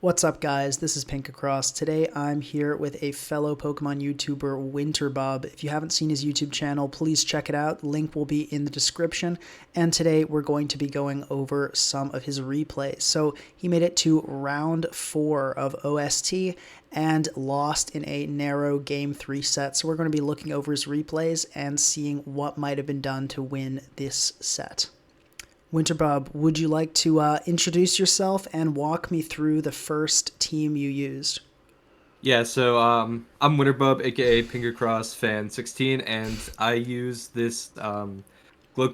What's up, guys? This is Pink Across. Today I'm here with a fellow Pokemon YouTuber, Winterbob. If you haven't seen his YouTube channel, please check it out. Link will be in the description. And today we're going to be going over some of his replays. So he made it to round 4 of OST and lost in a narrow Game 3 set. So we're going to be looking over his replays and seeing what might have been done to win this set. Winterbob, would you like to introduce yourself and walk me through the first team you used? Yeah, so I'm Winterbob, aka Pinkercross Fan 16, and I use this Glow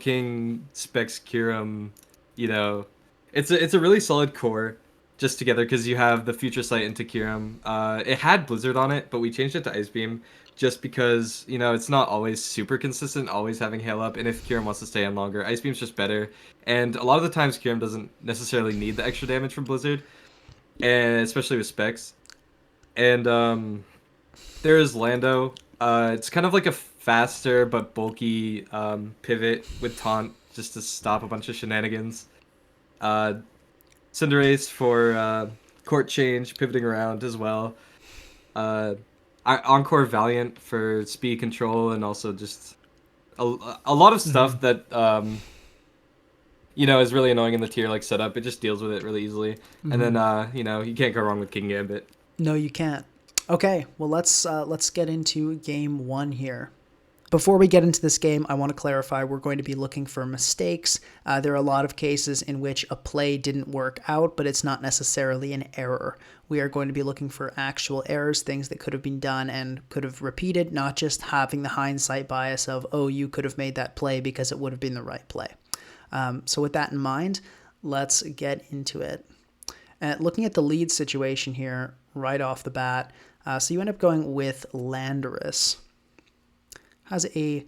Specs Kyurem. It's a really solid core just together because you have the Future Sight into Kyurem. It had Blizzard on it, but we changed it to Ice Beam just because it's not always super consistent, always having Hail Up, and if Kyurem wants to stay on longer, Ice Beam's just better. And a lot of the times Kyurem doesn't necessarily need the extra damage from Blizzard, and especially with Specs. And there is Lando. It's kind of like a faster but bulky pivot with Taunt just to stop a bunch of shenanigans. Uh, Cinderace for court change, pivoting around as well. Uh, Encore Valiant for speed control and also just a lot of stuff that is really annoying in the tier like setup. It just deals with it really easily. And then you can't go wrong with King Gambit. No, you can't. Okay, well let's get into game 1 here. Before we get into this game, I want to clarify we're going to be looking for mistakes. There are a lot of cases in which a play didn't work out, but it's not necessarily an error. We are going to be looking for actual errors, things that could have been done and could have repeated, not just having the hindsight bias of, oh, you could have made that play because it would have been the right play. So with that in mind, let's get into it. Looking at the lead situation here right off the bat, so you end up going with Landorus. Has a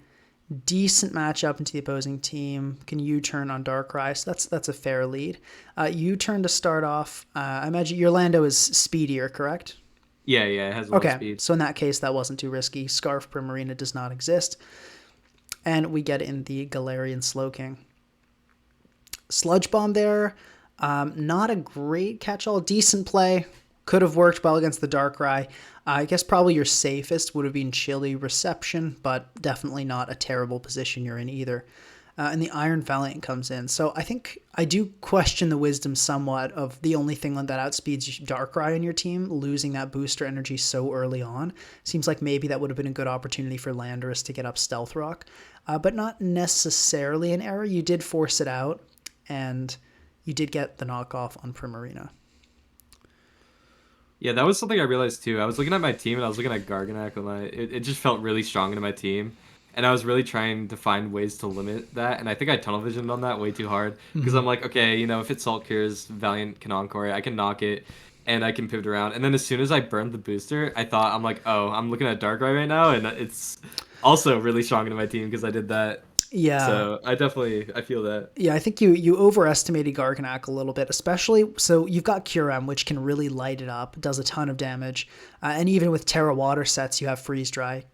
decent matchup into the opposing team. Can U-turn on Darkrai, so that's a fair lead. U-turn to start off. I imagine your Lando is speedier, correct? Yeah, it has a lot of speed. So in that case, that wasn't too risky. Scarf Primarina does not exist. And we get in the Galarian Slowking. Sludge Bomb there, not a great catch-all. Decent play. Could have worked well against the Darkrai. I guess probably your safest would have been Chilly Reception, but definitely not a terrible position you're in either. And the Iron Valiant comes in. So I think I do question the wisdom somewhat of the only thing that outspeeds Darkrai in your team, losing that booster energy so early on. Seems like maybe that would have been a good opportunity for Landorus to get up Stealth Rock, but not necessarily an error. You did force it out, and you did get the knockoff on Primarina. Yeah, that was something I realized too. I was looking at my team and I was looking at Garganak and it just felt really strong into my team. And I was really trying to find ways to limit that. And I think I tunnel visioned on that way too hard. Because I'm like, okay, if it Salt Cures, Valiant can Encore, I can knock it and I can pivot around. And then as soon as I burned the booster, I'm like, oh, I'm looking at Darkrai right now. And it's also really strong into my team because I did that. Yeah. So I feel that. Yeah, I think you overestimated Garganak a little bit, especially, so you've got Kyurem, which can really light it up, does a ton of damage, and even with Terra Water sets, you have Freeze Dry.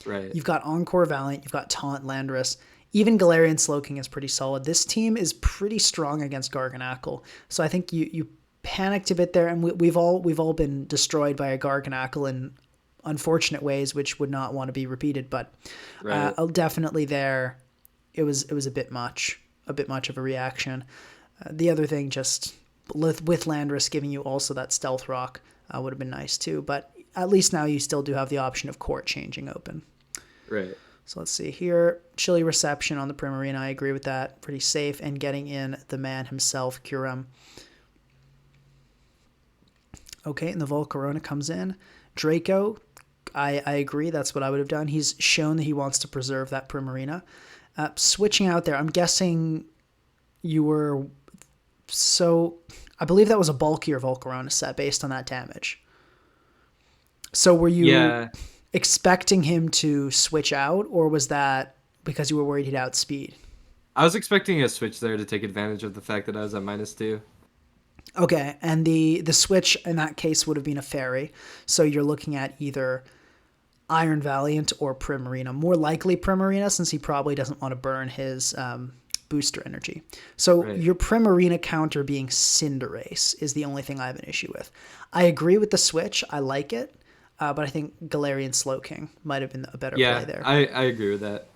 Right. You've got Encore Valiant, you've got Taunt Landorus, even Galarian Slowking is pretty solid. This team is pretty strong against Garganacl, so I think you panicked a bit there, and we've all been destroyed by a Garganacl in unfortunate ways, which would not want to be repeated, but right. Definitely there. It was a bit much of a reaction. The other thing, just with Landorus giving you also that Stealth Rock, would have been nice too. But at least now you still do have the option of court changing open. Right. So let's see here. Chilly Reception on the Primarina. I agree with that. Pretty safe. And getting in the man himself, Kyurem. Okay, and the Volcarona comes in. Draco, I agree. That's what I would have done. He's shown that he wants to preserve that Primarina. Switching out there, I'm guessing you were... So, I believe that was a bulkier Volcarona set based on that damage. So were you expecting him to switch out, or was that because you were worried he'd outspeed? I was expecting a switch there to take advantage of the fact that I was at -2. Okay, and the switch in that case would have been a Fairy. So you're looking at either Iron Valiant or Primarina. More likely Primarina, since he probably doesn't want to burn his booster energy. So Right. your Primarina counter being Cinderace is the only thing I have an issue with. I agree with the switch. I like it. But I think Galarian Slowking might have been a better play Yeah, there. I agree with that.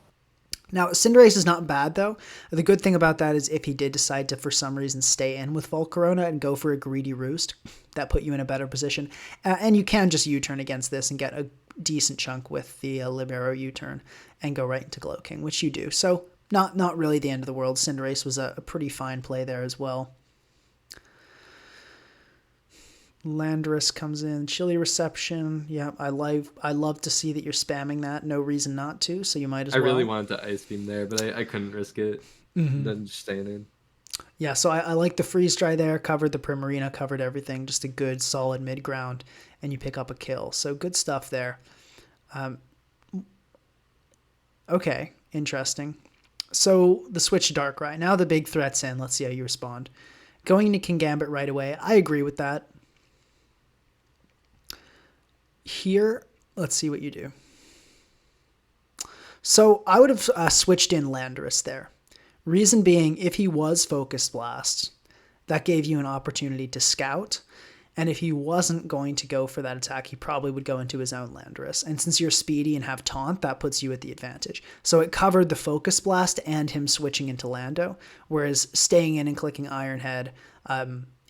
Now, Cinderace is not bad, though. The good thing about that is if he did decide to, for some reason, stay in with Volcarona and go for a greedy roost, that put you in a better position. And you can just U-turn against this and get a decent chunk with the Libero U-turn and go right into Glowking, which you do. So not really the end of the world. Cinderace was a pretty fine play there as well. Landorus comes in, chilly reception. Yeah, I love to see that you're spamming that. No reason not to, so you might as I well. really wanted to Ice Beam there, but I couldn't risk it. Then just staying in. Yeah, so I like the freeze dry there, covered the Primarina, covered everything, just a good solid mid ground, and you pick up a kill. So good stuff there. Okay, interesting. So the switch to Darkrai. Now the big threat's in. Let's see how you respond. Going into Kingambit right away. I agree with that. Here, let's see what you do. So I would have switched in Landorus there. Reason being, if he was Focus Blast, that gave you an opportunity to scout. And if he wasn't going to go for that attack, he probably would go into his own Landorus. And since you're speedy and have Taunt, that puts you at the advantage. So it covered the Focus Blast and him switching into Lando, whereas staying in and clicking Iron Head,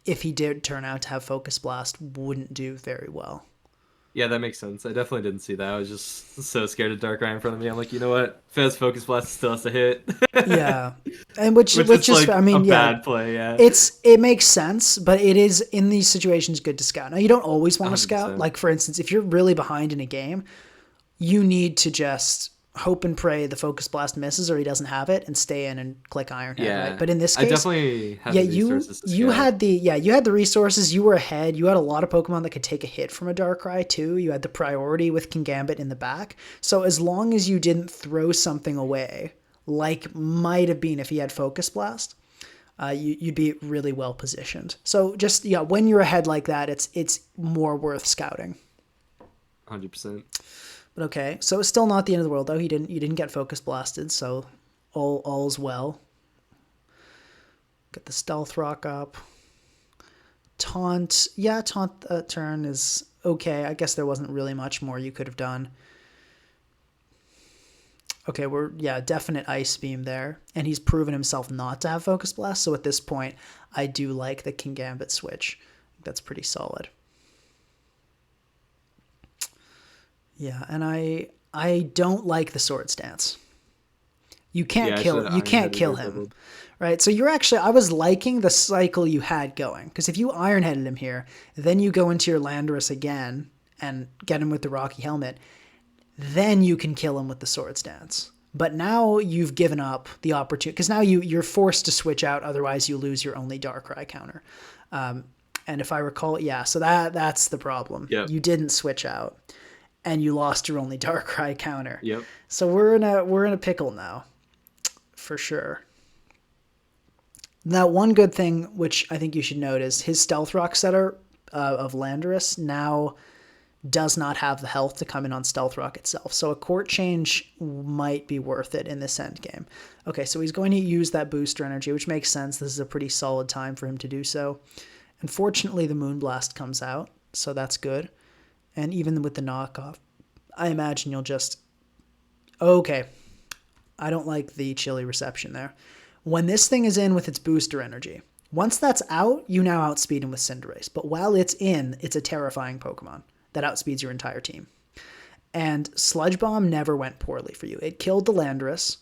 if he did turn out to have Focus Blast, wouldn't do very well. Yeah, that makes sense. I definitely didn't see that. I was just so scared of Darkrai in front of me. I'm like, you know what? Fez Focus Blast still has to hit. Yeah, and which is like I mean, a yeah, bad play. Yeah, it makes sense, but it is in these situations good to scout. Now you don't always want to scout. 100%. Like for instance, if you're really behind in a game, you need to just hope and pray the Focus Blast misses or he doesn't have it and stay in and click Iron Head. yeah. Right? But in this I case, definitely had yeah, the resources to you scout. had the resources. You were ahead. You had a lot of Pokemon that could take a hit from a Darkrai too. You had the priority with Kingambit in the back. So as long as you didn't throw something away, like might have been if he had Focus Blast, you'd be really well positioned. So just when you're ahead like that, it's more worth scouting. 100%. But okay, so it's still not the end of the world though. You didn't get Focus Blasted, so all's well. Get the Stealth Rock up. Taunt, taunt turn is okay. I guess there wasn't really much more you could have done. Okay, definite Ice Beam there. And he's proven himself not to have Focus Blast, so at this point, I do like the Kingambit switch. That's pretty solid. Yeah, and I don't like the Swords Dance. You can't kill him. Right? So I was liking the cycle you had going. Because if you Iron-Headed him here, then you go into your Landorus again and get him with the Rocky Helmet, then you can kill him with the Swords Dance. But now you've given up the opportunity, because now you're forced to switch out, otherwise you lose your only Darkrai counter. And if I recall, so that's the problem. Yep. You didn't switch out, and you lost your only Darkrai counter. Yep. So we're in a pickle now, for sure. Now, one good thing, which I think you should note, is his Stealth Rock setter of Landorus now does not have the health to come in on Stealth Rock itself. So a court change might be worth it in this end game. Okay, so he's going to use that booster energy, which makes sense. This is a pretty solid time for him to do so. Unfortunately, the Moonblast comes out, so that's good. And even with the knockoff, I imagine you'll just... Okay, I don't like the chilly reception there. When this thing is in with its booster energy, once that's out, you now outspeed him with Cinderace. But while it's in, it's a terrifying Pokemon that outspeeds your entire team. And Sludge Bomb never went poorly for you. It killed the Landorus.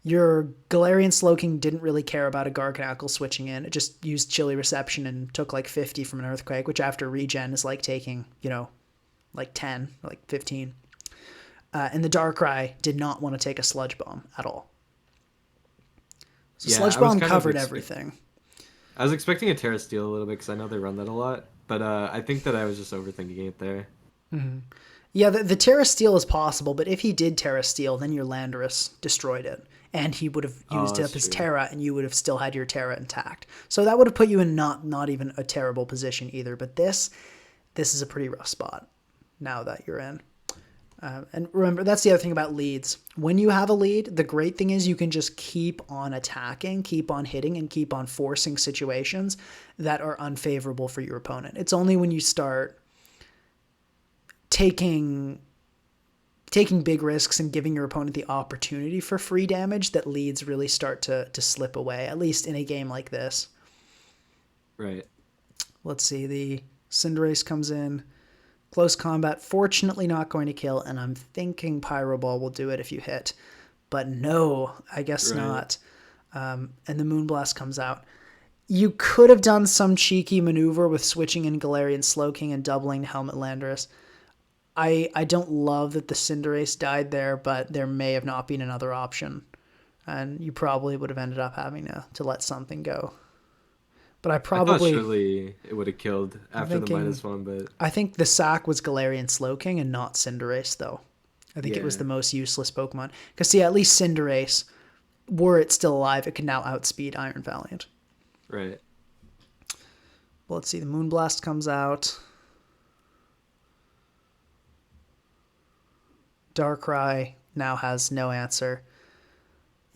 Your Galarian Slowking didn't really care about a Garganacl switching in. It just used chilly reception and took like 50 from an Earthquake, which after regen is like taking, like 10 or like 15. And the Darkrai did not want to take a Sludge Bomb at all. So Sludge Bomb covered everything. I was expecting a Terra Steel a little bit because I know they run that a lot, but I think that I was just overthinking it there. Mm-hmm. Yeah, the Terra Steel is possible, but if he did Terra Steel, then your Landorus destroyed it, and he would have used up his Terra, and you would have still had your Terra intact. So that would have put you in not even a terrible position either. But this is a pretty rough spot now that you're in. And remember, that's the other thing about leads. When you have a lead, the great thing is you can just keep on attacking, keep on hitting, and keep on forcing situations that are unfavorable for your opponent. It's only when you start taking big risks and giving your opponent the opportunity for free damage that leads really start to slip away, at least in a game like this. Right. Let's see, the Cinderace comes in. Close combat, fortunately not going to kill, and I'm thinking Pyro Ball will do it if you hit. But no, I guess Right. not. And the Moonblast comes out. You could have done some cheeky maneuver with switching in Galarian Slowking and doubling Helmet Landorus. I don't love that the Cinderace died there, but there may have not been another option. And you probably would have ended up having to let something go. But I thought surely it would have killed after the thinking, -1, but I think the sack was Galarian Slowking and not Cinderace, though. I think it was yeah. the most useless Pokemon. Because, see, at least Cinderace, were it still alive, it could now outspeed Iron Valiant. Right. Well, let's see. The Moonblast comes out. Darkrai now has no answer.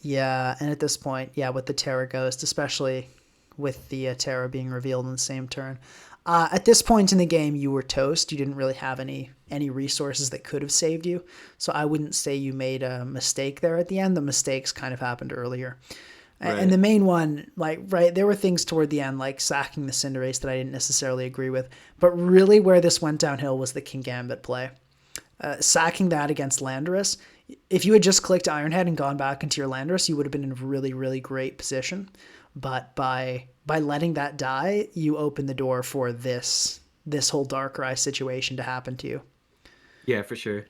Yeah, and at this point, yeah, with the Terra Ghost, especially with the Terra being revealed in the same turn. At this point in the game, you were toast. You didn't really have any resources that could have saved you. So I wouldn't say you made a mistake there at the end. The mistakes kind of happened earlier. Right. And the main one, there were things toward the end, like sacking the Cinderace that I didn't necessarily agree with. But really where this went downhill was the Kingambit play. Sacking that against Landorus, if you had just clicked Ironhead and gone back into your Landorus, you would have been in a really, really great position. But by letting that die, you open the door for this whole Darkrai situation to happen to you. Yeah, for sure.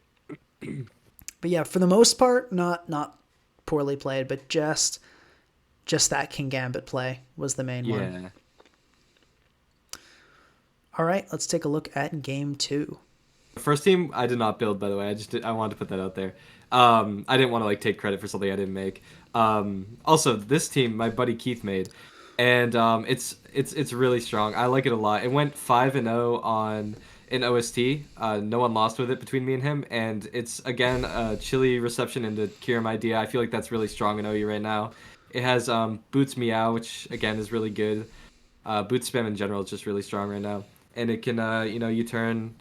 But yeah, for the most part, not poorly played, but just that Kingambit play was the main one. Yeah. All right, let's take a look at game 2. The first team I did not build, by the way. I wanted to put that out there. I didn't want to like take credit for something I didn't make. Also, this team my buddy Keith made, and it's really strong. I like it a lot. It went 5-0 on in OST. No one lost with it between me and him, and it's again a chilly reception into Kyurem idea. I feel like that's really strong in OU right now. It has Boots Meow, which again is really good. Boot spam in general is just really strong right now, and it can you turn.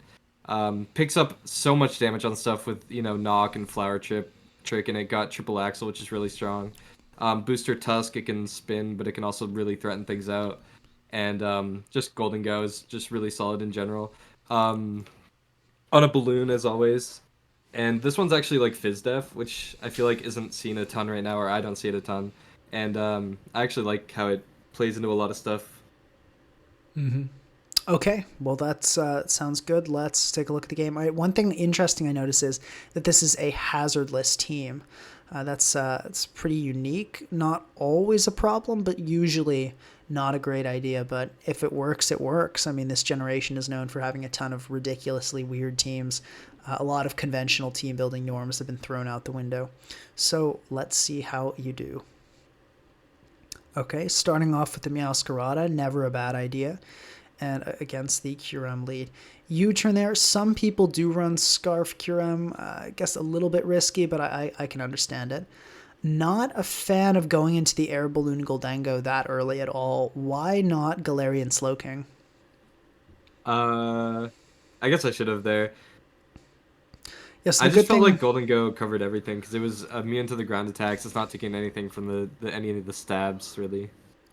Picks up so much damage on stuff with knock and flower trick, and it got triple axle, which is really strong. Booster Tusk, it can spin, but it can also really threaten things out. And just Golden Go is just really solid in general. On a balloon as always. And this one's actually like Fizdef, which I feel like isn't seen a ton right now, or I don't see it a ton. And I actually like how it plays into a lot of stuff. Okay, well that sounds good. Let's take a look at the game. All right, one thing interesting I notice is that this is a hazardless team. It's pretty unique. Not always a problem, but usually not a great idea. But if it works, it works. I mean, this generation is known for having a ton of ridiculously weird teams. A lot of conventional team building norms have been thrown out the window. So let's see how you do. Okay, starting off with the Meowscarada, never a bad idea. And against the Kyurem lead. U-turn there. Some people do run Scarf Kyurem. I guess a little bit risky, but I can understand it. Not a fan of going into the Air Balloon Goldango that early at all. Why not Galarian Slowking? I guess I should have there. Yes, I just felt like Golden Go covered everything because it was immune to the ground attacks. It's not taking anything from any of the stabs, really.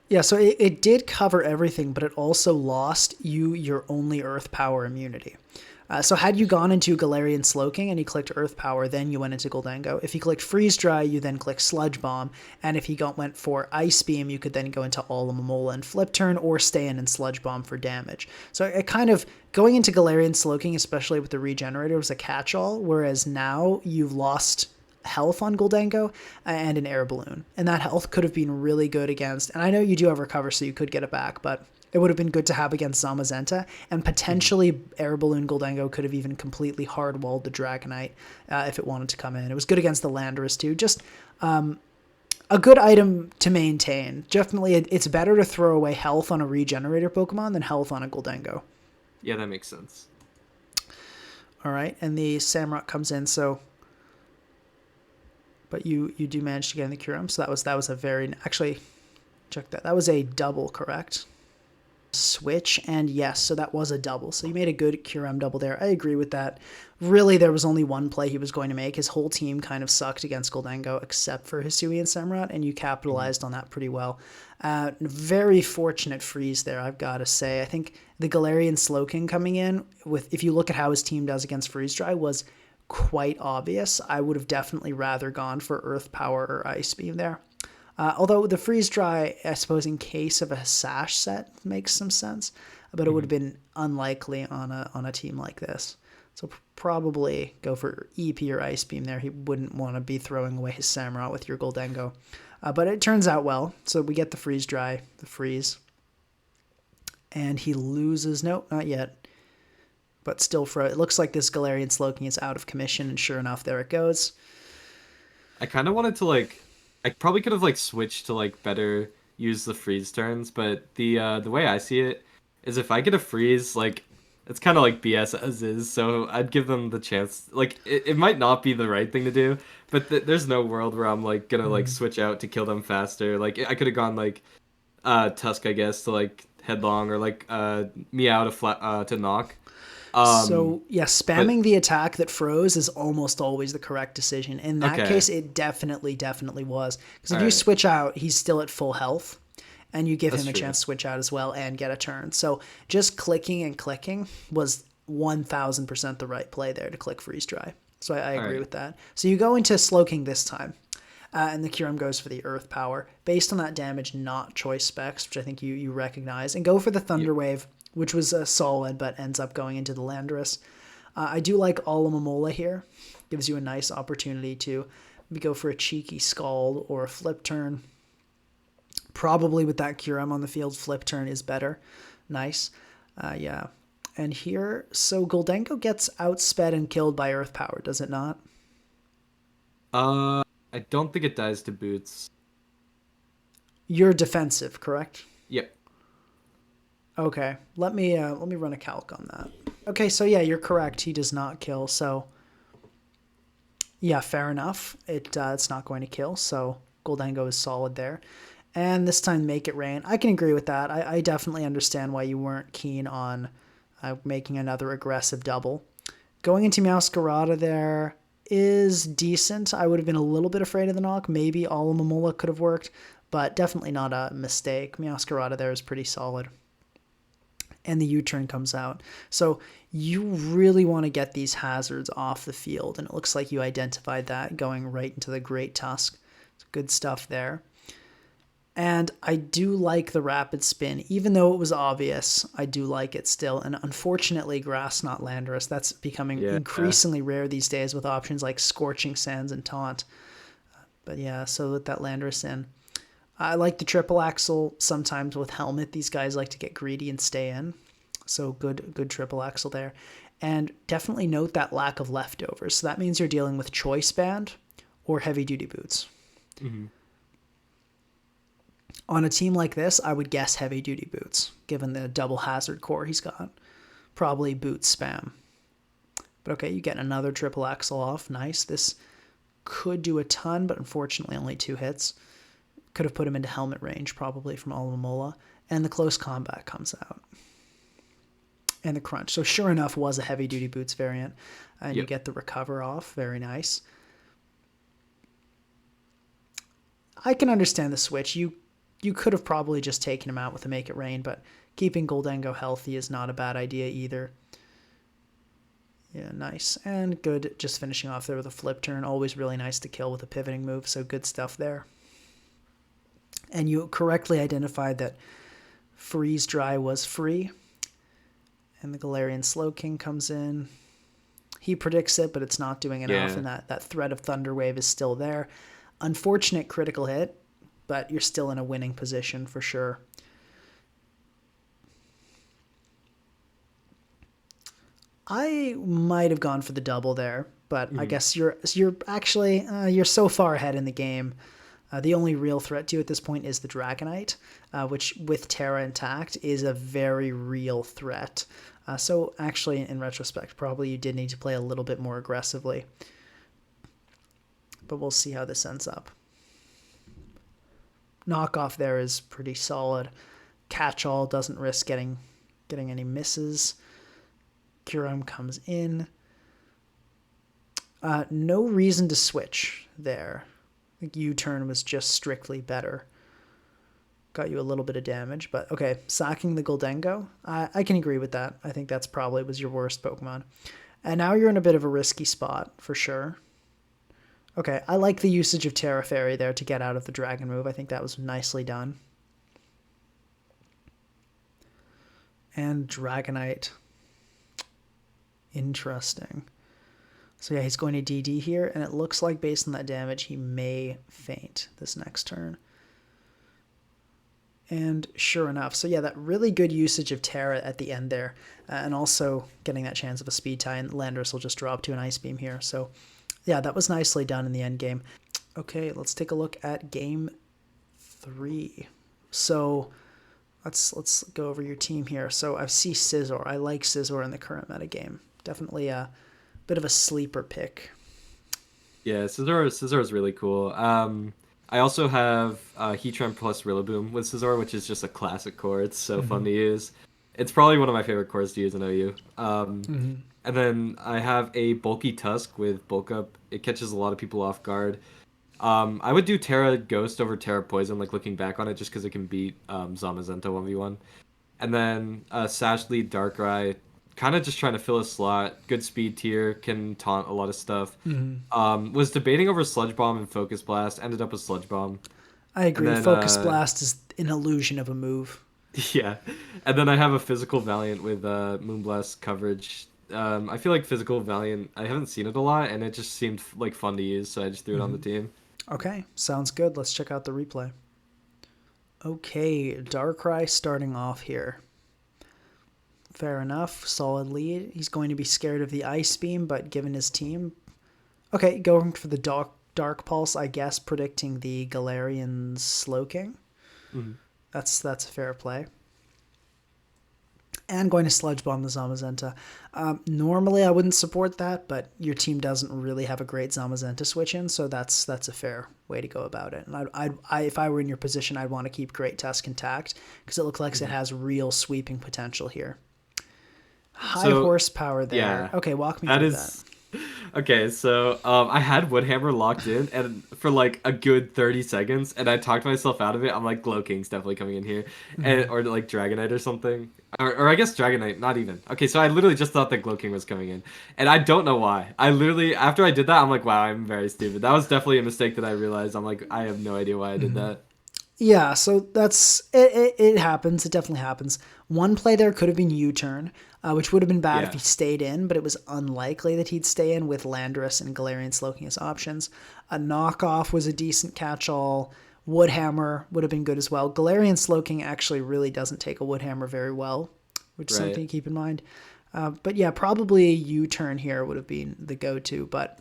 Yeah, so it did cover everything, but it also lost you your only Earth Power immunity. So had you gone into Galarian Slowking and you clicked Earth Power, then you went into Goldango. If you clicked Freeze Dry, you then click Sludge Bomb, and if you went for Ice Beam, you could then go into Alomomola and Flip Turn, or stay in and Sludge Bomb for damage. So it kind of, going into Galarian Slowking, especially with the Regenerator, was a catch-all, whereas now you've lost health on Goldango and an Air Balloon, and that health could have been really good against, and I know you do have Recover, so you could get it back, but it would have been good to have against Zamazenta, and potentially Air Balloon Goldango could have even completely hard-walled the Dragonite if it wanted to come in. It was good against the Landorus too. Just a good item to maintain. Definitely, it's better to throw away health on a Regenerator Pokemon than health on a Goldango. Yeah, that makes sense. All right, and the Samurott comes in, so but you do manage to get in the Kyurem, so that was a very actually check that. That was a double, correct? Switch, and yes, so that was a double. So you made a good Kyurem double there. I agree with that. Really, there was only one play he was going to make. His whole team kind of sucked against Gholdengo except for Hisui and Samurott, and you capitalized on that pretty well. Very fortunate freeze there, I've got to say. I think the Galarian Slowking coming in, with if you look at how his team does against Freeze Dry, was quite obvious. I would have definitely rather gone for Earth Power or Ice Beam there. Although the freeze dry, I suppose, in case of a sash set makes some sense, but it would have been unlikely on a team like this. So probably go for EP or Ice Beam there. He wouldn't want to be throwing away his Samurott with your Gholdengo. But it turns out well. So we get the freeze dry, the freeze. And he loses. Nope, not yet. But still, it looks like this Galarian Slowking is out of commission, and sure enough, there it goes. I kind of wanted to like, I probably could have like switched to like better use the freeze turns, but the way I see it is if I get a freeze, like it's kind of like BS as is, so I'd give them the chance. Like it might not be the right thing to do, but there's no world where I'm like gonna like switch out to kill them faster. Like I could have gone like Tusk, I guess, to like headlong or like Meow to flat to knock. So, yeah, spamming the attack that froze is almost always the correct decision. In that case, it definitely was. Because if you switch out, he's still at full health, and you give him a chance to switch out as well and get a turn. So just clicking and clicking was 1,000% the right play there to click Freeze Dry. So I agree with that. So you go into Slowking this time, and the Kyurem goes for the Earth Power. Based on that damage, not choice specs, which I think you recognize, and go for the Thunder Wave, which was solid, but ends up going into the Landorus. I do like Alomomola here. Gives you a nice opportunity to go for a cheeky Scald or a Flip Turn. Probably with that Kyurem on the field, Flip Turn is better. Nice. Yeah. And here, so Gholdengo gets outsped and killed by Earth Power, does it not? I don't think it dies to boots. You're defensive, correct? Yep. Okay, let me run a calc on that. Okay, so yeah, you're correct. He does not kill. So yeah, fair enough. It's not going to kill. So Gholdengo is solid there. And this time, make it rain. I can agree with that. I definitely understand why you weren't keen on making another aggressive double. Going into Meowscarada there is decent. I would have been a little bit afraid of the knock. Maybe Alomomola could have worked, but definitely not a mistake. Meowscarada there is pretty solid. And the U-turn comes out. So you really want to get these hazards off the field, and it looks like you identified that going right into the Great Tusk. It's good stuff there. And I do like the rapid spin. Even though it was obvious, I do like it still. And unfortunately, Grass Knot Landorus, that's becoming increasingly rare these days with options like Scorching Sands and Taunt. But yeah, so with that Landorus in. I like the triple axle. Sometimes with Helmet, these guys like to get greedy and stay in. So good triple axle there. And definitely note that lack of leftovers. So that means you're dealing with Choice Band or Heavy Duty Boots. Mm-hmm. On a team like this, I would guess Heavy Duty Boots, given the double hazard core he's got. Probably Boots spam. But okay, you get another triple axle off. Nice. This could do a ton, but unfortunately only 2 hits. Could have put him into helmet range, probably, from Alomomola. And the close combat comes out. And the crunch. So sure enough, was a Heavy Duty Boots variant. And you get the recover off. Very nice. I can understand the switch. You could have probably just taken him out with a Make It Rain, but keeping Gholdengo healthy is not a bad idea either. Yeah, nice. And good, just finishing off there with a Flip Turn. Always really nice to kill with a pivoting move, so good stuff there. And you correctly identified that Freeze Dry was free. And the Galarian Slowking comes in. He predicts it, but it's not doing enough, and that threat of Thunder Wave is still there. Unfortunate critical hit, but you're still in a winning position for sure. I might have gone for the double there, but I guess you're actually you're so far ahead in the game. The only real threat to you at this point is the Dragonite, which with Terra intact is a very real threat. So actually, in retrospect, probably you did need to play a little bit more aggressively. But we'll see how this ends up. Knockoff there is pretty solid. Catch-all doesn't risk getting any misses. Kyurem comes in. No reason to switch there. I think U-turn was just strictly better. Got you a little bit of damage, but okay. Sacking the Gholdengo, I can agree with that. I think that's probably was your worst Pokemon. And now you're in a bit of a risky spot, for sure. Okay, I like the usage of Terra Fairy there to get out of the Dragon move. I think that was nicely done. And Dragonite. Interesting. So yeah, he's going to DD here, and it looks like based on that damage, he may faint this next turn. And sure enough, so yeah, that really good usage of Terra at the end there, and also getting that chance of a speed tie, and Landorus will just drop to an Ice Beam here. So yeah, that was nicely done in the end game. Okay, let's take a look at game 3. So let's go over your team here. So I see Scizor. I like Scizor in the current metagame. Definitely a bit of a sleeper pick. Yeah, Scizor is really cool. I also have Heatran plus Rillaboom with Scizor, which is just a classic core. It's so fun to use. It's probably one of my favorite cores to use in OU. And then I have a Bulky Tusk with Bulk Up. It catches a lot of people off guard. I would do Terra Ghost over Terra Poison, like looking back on it, just because it can beat Zamazenta 1v1. And then Sash Lead Darkrai, kind of just trying to fill a slot. Good speed tier, can taunt a lot of stuff. Was debating over Sludge Bomb and Focus Blast, ended up with Sludge Bomb. I agree. Then, Focus Blast is an illusion of a move. Yeah. And then I have a Physical Valiant with Moonblast coverage. I feel like Physical Valiant, I haven't seen it a lot, and it just seemed like fun to use, so I just threw it on the team. Okay, sounds good. Let's check out the replay. Okay, Darkrai starting off here. Fair enough, solid lead. He's going to be scared of the Ice Beam, but given his team... Okay, going for the Dark Pulse, I guess, predicting the Galarian Slowking. That's a fair play. And going to Sludge Bomb the Zamazenta. Normally I wouldn't support that, but your team doesn't really have a great Zamazenta switch in, so that's a fair way to go about it. And I if I were in your position, I'd want to keep Great Tusk intact, because it looks like it has real sweeping potential here. High horsepower there. Yeah, okay, walk me through that. Okay, so I had Woodhammer locked in, and for like a good 30 seconds, and I talked myself out of it. I'm like, Glow King's definitely coming in here, and or like Dragonite or something, or I guess Dragonite, not even. Okay, so I literally just thought that Glow King was coming in, and I don't know why. I literally, after I did that, I'm like, wow, I'm very stupid. That was definitely a mistake that I realized. I'm like, I have no idea why I did that. Yeah, so that's it happens. It definitely happens. One play there could have been U-turn, which would have been bad if he stayed in, but it was unlikely that he'd stay in with Landorus and Galarian Slowking as options. A knockoff was a decent catch-all. Woodhammer would have been good as well. Galarian Slowking actually really doesn't take a Woodhammer very well, which is something to keep in mind. But yeah, probably a U-turn here would have been the go-to, but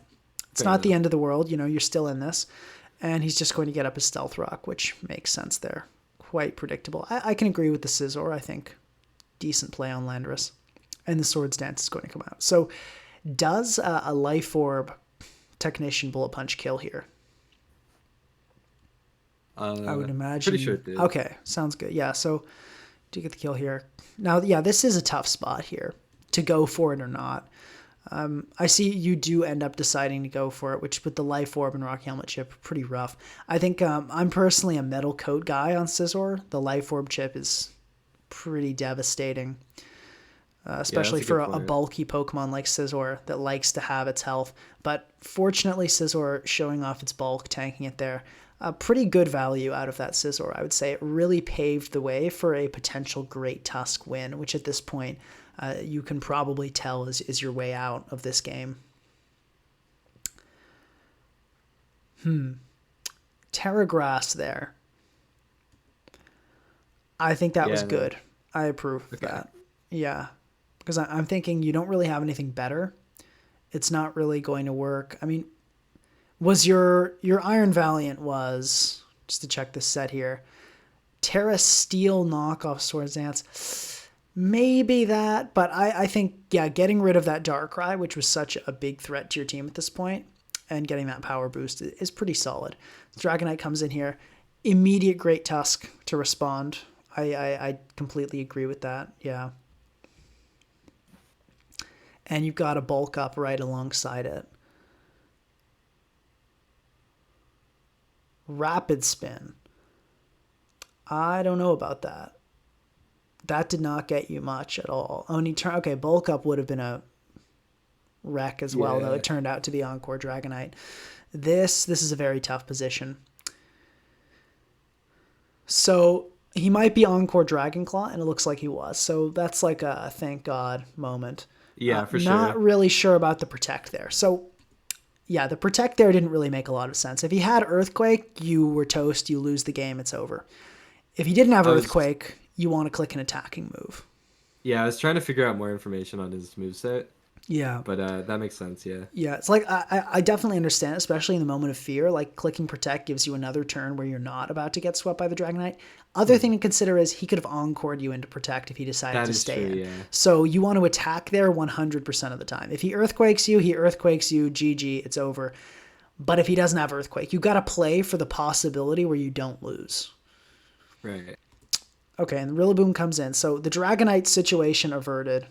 it's not the end of the world. You know, you're still in this. And he's just going to get up his Stealth Rock, which makes sense there. Quite predictable. I can agree with the Scizor, I think. Decent play on Landorus. And the Swords Dance is going to come out. So does a Life Orb Technician Bullet Punch kill here? I would imagine. Pretty sure it did. Okay, sounds good. Yeah, so do you get the kill here? Now, yeah, this is a tough spot here to go for it or not. I see you do end up deciding to go for it, which with the Life Orb and Rock Helmet chip, pretty rough. I think I'm personally a Metal Coat guy on Scizor. The Life Orb chip is pretty devastating, especially for a bulky Pokemon like Scizor that likes to have its health. But fortunately, Scizor showing off its bulk, tanking it there, pretty good value out of that Scizor. I would say it really paved the way for a potential Great Tusk win, which at this point... you can probably tell is your way out of this game. Terra Grass there. I think that was good. I approve of that. Yeah. Because I'm thinking you don't really have anything better. It's not really going to work. I mean, was your Iron Valiant was, just to check this set here, Terra Steel knockoff Swords Dance. Maybe that, but I think, yeah, getting rid of that Darkrai, which was such a big threat to your team at this point, and getting that power boost is pretty solid. Dragonite comes in here, immediate Great Tusk to respond. I completely agree with that, yeah. And you've got a bulk up right alongside it. Rapid Spin. I don't know about that. That did not get you much at all. Only turn. Okay, bulk up would have been a wreck as well, though it turned out to be Encore Dragonite. This is a very tough position. So he might be Encore Dragonclaw, and it looks like he was. So that's like a thank God moment. Yeah, for sure. Not really sure about the Protect there. So yeah, the Protect there didn't really make a lot of sense. If he had Earthquake, you were toast. You lose the game. It's over. If he didn't have Earthquake, you want to click an attacking move. Yeah, I was trying to figure out more information on his moveset. Yeah. But that makes sense, yeah. Yeah, it's like I definitely understand, especially in the moment of fear. Like clicking Protect gives you another turn where you're not about to get swept by the Dragonite. Other thing to consider is he could have encored you into Protect if he decided to stay in. Yeah. So you want to attack there 100% of the time. If he Earthquakes you, GG, it's over. But if he doesn't have Earthquake, you got to play for the possibility where you don't lose. Right. Okay, and the Rillaboom comes in. So the Dragonite situation averted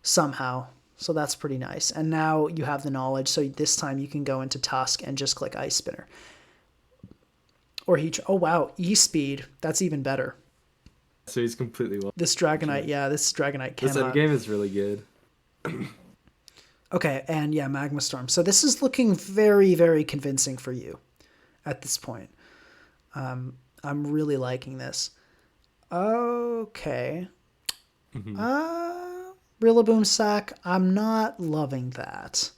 somehow. So that's pretty nice. And now you have the knowledge, so this time you can go into Tusk and just click Ice Spinner. Or oh wow, E-Speed. That's even better. So he's completely well. This Dragonite, yeah, this Dragonite cannot. This endgame is really good. Okay, and yeah, Magma Storm. So this is looking very, very convincing for you at this point. I'm really liking this. Okay. Rillaboom sack, I'm not loving that.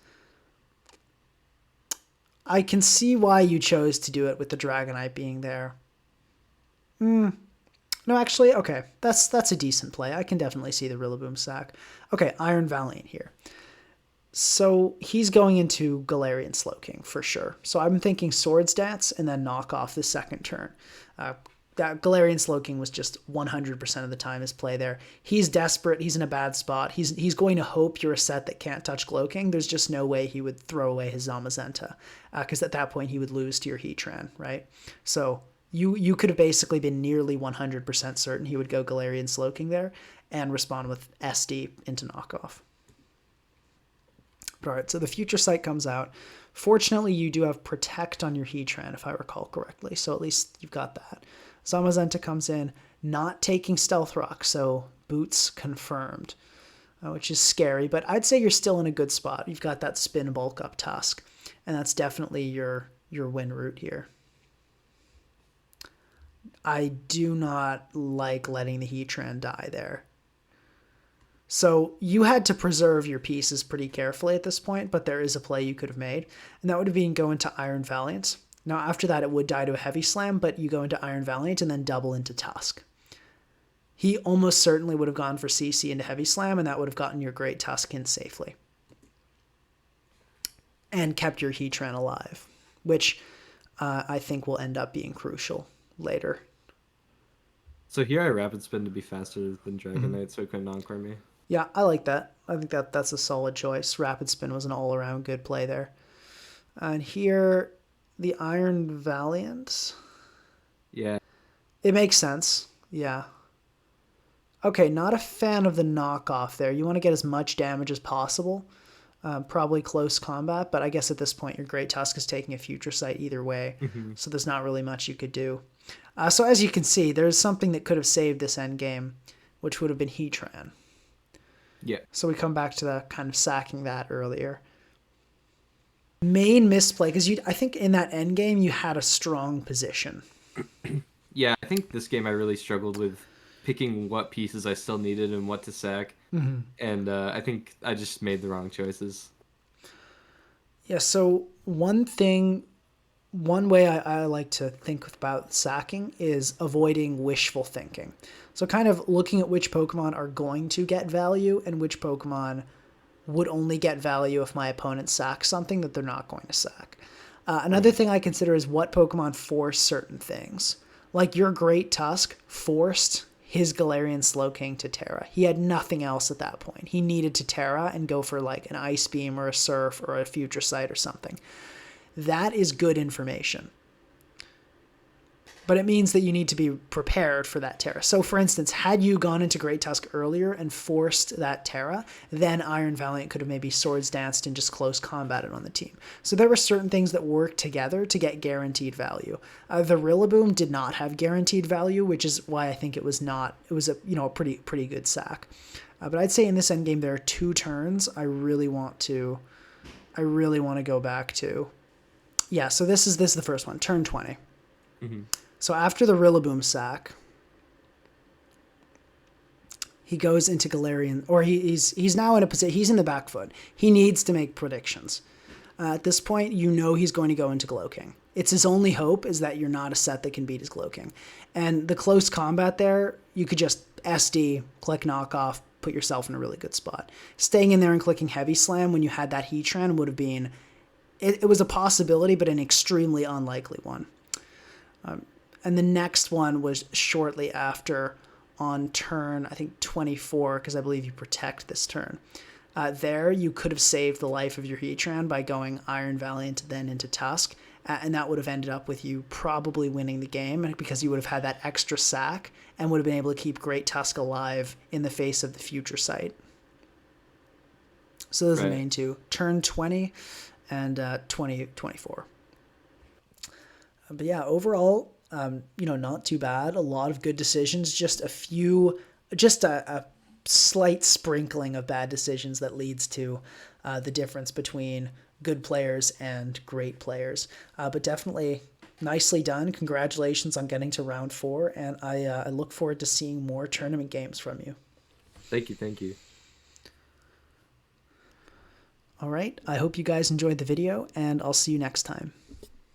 I can see why you chose to do it with the Dragonite being there. No, actually, okay. That's a decent play. I can definitely see the Rillaboom sack. Okay, Iron Valiant here. So he's going into Galarian Slowking for sure. So I'm thinking Swords Dance and then knock off the second turn. That Galarian Slowking was just 100% of the time his play there. He's desperate. He's in a bad spot. He's going to hope you're a set that can't touch Glowking. There's just no way he would throw away his Zamazenta, because at that point he would lose to your Heatran, right? So you could have basically been nearly 100% certain he would go Galarian Slowking there and respond with SD into knockoff. All right, so the Future Sight comes out. Fortunately, you do have Protect on your Heatran, if I recall correctly, so at least you've got that. Zamazenta comes in, not taking Stealth Rock, so Boots confirmed, which is scary, but I'd say you're still in a good spot. You've got that spin bulk up Tusk, and that's definitely your win route here. I do not like letting the Heatran die there. So you had to preserve your pieces pretty carefully at this point, but there is a play you could have made, and that would have been go into Iron Valiant. Now, after that, it would die to a Heavy Slam, but you go into Iron Valiant and then double into Tusk. He almost certainly would have gone for CC into Heavy Slam, and that would have gotten your Great Tusk in safely. And kept your Heatran alive, which I think will end up being crucial later. So here I Rapid Spin to be faster than Dragonite, so it couldn't Encore me. Yeah, I like that. I think that's a solid choice. Rapid Spin was an all-around good play there. And here, the Iron Valiant. Yeah. It makes sense. Yeah. Okay, not a fan of the knockoff there. You want to get as much damage as possible. Probably close combat, but I guess at this point your Great Tusk is taking a Future Sight either way, so there's not really much you could do. So as you can see, there's something that could have saved this endgame, which would have been Heatran. Yeah. So we come back to the kind of sacking that earlier. Main misplay, because I think in that endgame you had a strong position. Yeah, I think this game I really struggled with picking what pieces I still needed and what to sack. And I think I just made the wrong choices. Yeah, so one way I like to think about sacking is avoiding wishful thinking. So kind of looking at which Pokemon are going to get value and which Pokemon would only get value if my opponent sacks something that they're not going to sack. Another thing I consider is what Pokemon force certain things. Like your Great Tusk forced his Galarian Slowking to Terra. He had nothing else at that point. He needed to Terra and go for like an Ice Beam or a Surf or a Future Sight or something. That is good information. But it means that you need to be prepared for that Terra. So for instance, had you gone into Great Tusk earlier and forced that Terra, then Iron Valiant could have maybe Swords Danced and just close combated on the team. So there were certain things that worked together to get guaranteed value. The Rillaboom did not have guaranteed value, which is why I think it was a pretty good sack. But I'd say in this endgame there are 2 turns I really want to go back to. Yeah, so this is the first one, turn 20. Mm-hmm. So after the Rillaboom sack, he goes into Galarian, or he's now in a position, he's in the back foot. He needs to make predictions. At this point, you know he's going to go into Glowking. It's his only hope is that you're not a set that can beat his Glowking. And the close combat there, you could just SD, click knockoff, put yourself in a really good spot. Staying in there and clicking Heavy Slam when you had that Heatran would have been, it was a possibility, but an extremely unlikely one. And the next one was shortly after on turn, I think 24, because I believe you protect this turn. There, you could have saved the life of your Heatran by going Iron Valiant then into Tusk, and that would have ended up with you probably winning the game because you would have had that extra sack and would have been able to keep Great Tusk alive in the face of the Future Sight. So those are the main 2. Turn 20 and 2024. But yeah, overall, not too bad. A lot of good decisions. Just a slight sprinkling of bad decisions that leads to the difference between good players and great players. But definitely nicely done. Congratulations on getting to round 4, and I look forward to seeing more tournament games from you. Thank you. All right. I hope you guys enjoyed the video, and I'll see you next time.